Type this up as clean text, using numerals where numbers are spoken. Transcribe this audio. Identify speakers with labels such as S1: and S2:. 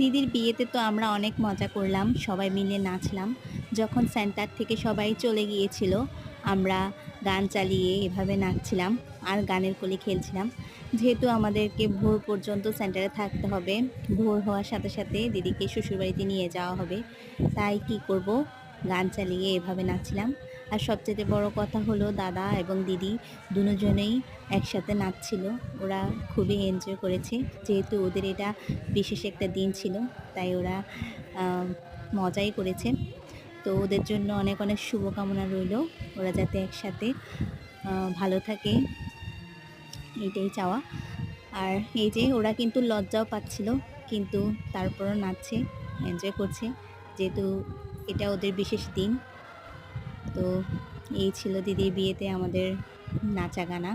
S1: দিদির বিয়েতে তো আমরা অনেক মজা করলাম, সবাই মিলে নাচলাম। যখন সেন্টার থেকে সবাই চলে গিয়েছিল, আমরা গান চালিয়ে এভাবে নাচছিলাম আর গানের কলি খেলছিলাম। যেহেতু আমাদেরকে ভোর পর্যন্ত সেন্টারে থাকতে হবে, ভোর হওয়ার সাথে সাথে দিদিকে শ্বশুরবাড়িতে নিয়ে যাওয়া হবে। তাই কি করব, গান চালিয়ে এভাবে নাচছিলাম। আর সবচেয়ে বড় কথা হলো দাদা এবং দিদি দুজনেই একসাথে নাচছিল। ওরা খুবই এনজয় করেছে, যেহেতু ওদের এটা বিশেষ একটা দিন ছিল, তাই ওরা মজাই করেছে। তো ওদের জন্য অনেক অনেক শুভকামনা রইল, ওরা যাতে একসাথে ভালো থাকে, এইটাই চাওয়া। আর এই যে ওরা কিন্তু লজ্জাও পাচ্ছিল, কিন্তু তারপরও নাচছে, এনজয় করছে, যেহেতু এটা ওদের বিশেষ দিন। তো এই ছিল দিদির বিয়েতে আমাদের নাচা গানা।